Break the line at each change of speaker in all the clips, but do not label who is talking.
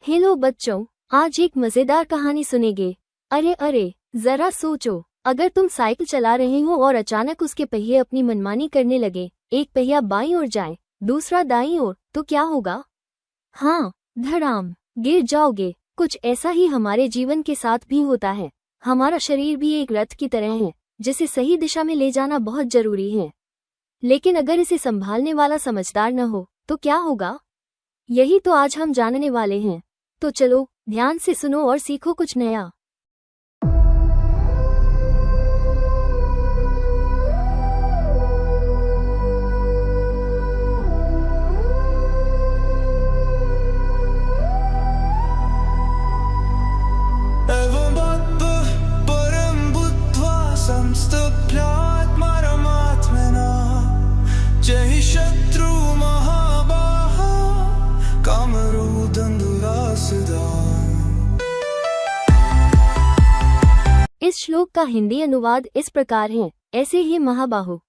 Hello बच्चों, आज एक मजेदार कहानी सुनेंगे। अरे अरे, जरा सोचो, अगर तुम साइकिल चला रहे हो और अचानक उसके पहिए अपनी मनमानी करने लगे, एक पहिया बाईं ओर जाए, दूसरा दाईं ओर, तो क्या होगा? हाँ, धड़ाम, गिर जाओगे। कुछ ऐसा ही हमारे जीवन के साथ भी होता है। हमारा शरीर भी एक रथ की तरह है, जिसे सही दिशा में ले जाना बहुत जरूरी है। लेकिन अगर इसे संभालने वाला समझदार न हो, तो क्या होगा? यही तो आज हम जानने वाले हैं। तो चलो, ध्यान से सुनो और सीखो कुछ नया।
एवं परम बुद्ध्वा संस्तभ्यात्मरमात्मना जहि शत्रु महाबाहा कामरूदंदुरासदा।
इस श्लोक का हिंदी अनुवाद इस प्रकार है। ऐसे ही महाबाहो,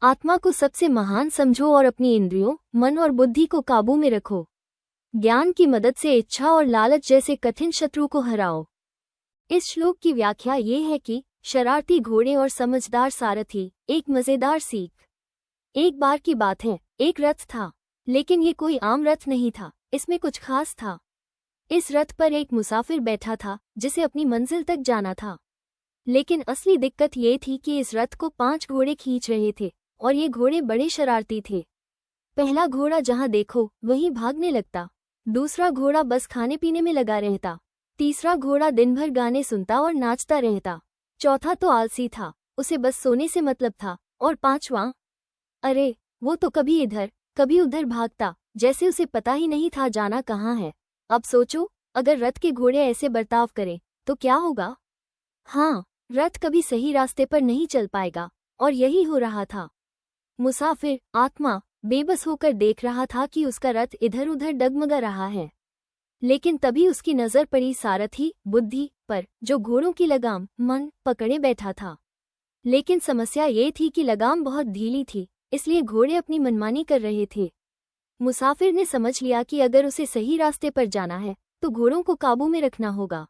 आत्मा को सबसे महान समझो और अपनी इंद्रियों, मन और बुद्धि को काबू में रखो। ज्ञान की मदद से इच्छा और लालच जैसे कठिन शत्रु को हराओ। इस श्लोक की व्याख्या ये है कि शरारती घोड़े और समझदार सारथी। एक मजेदार सीख। एक बार की बात है, एक रथ था, लेकिन ये कोई आम रथ नहीं था, इसमें कुछ खास था। इस रथ पर एक मुसाफिर बैठा था, जिसे अपनी मंजिल तक जाना था। लेकिन असली दिक्कत ये थी कि इस रथ को 5 घोड़े खींच रहे थे, और ये घोड़े बड़े शरारती थे। पहला घोड़ा जहां देखो वहीं भागने लगता, दूसरा घोड़ा बस खाने पीने में लगा रहता, तीसरा घोड़ा दिन भर गाने सुनता और नाचता रहता, चौथा तो आलसी था, उसे बस सोने से मतलब था, और पांचवां, अरे वो तो कभी इधर कभी उधर भागता, जैसे उसे पता ही नहीं था जाना कहाँ है। अब सोचो, अगर रथ के घोड़े ऐसे बर्ताव करें तो क्या होगा? हाँ, रथ कभी सही रास्ते पर नहीं चल पाएगा, और यही हो रहा था। मुसाफिर, आत्मा, बेबस होकर देख रहा था कि उसका रथ इधर उधर डगमगा रहा है। लेकिन तभी उसकी नजर पड़ी सारथी, बुद्धि, पर, जो घोड़ों की लगाम, मन, पकड़े बैठा था। लेकिन समस्या ये थी कि लगाम बहुत ढीली थी, इसलिए घोड़े अपनी मनमानी कर रहे थे। मुसाफिर ने समझ लिया कि अगर उसे सही रास्ते पर जाना है, तो घोड़ों को काबू में रखना होगा।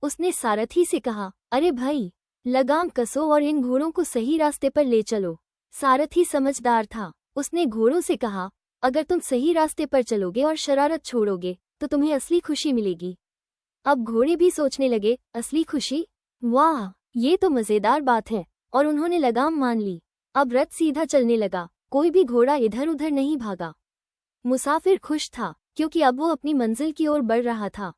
उसने सारथी से कहा, अरे भाई, लगाम कसो और इन घोड़ों को सही रास्ते पर ले चलो। सारथी समझदार था, उसने घोड़ों से कहा, अगर तुम सही रास्ते पर चलोगे और शरारत छोड़ोगे, तो तुम्हें असली खुशी मिलेगी। अब घोड़े भी सोचने लगे, असली खुशी? वाह, ये तो मजेदार बात है, और उन्होंने लगाम मान ली। अब रथ सीधा चलने लगा, कोई भी घोड़ा इधर उधर नहीं भागा। मुसाफिर खुश था, क्योंकि अब वो अपनी मंजिल की ओर बढ़ रहा था।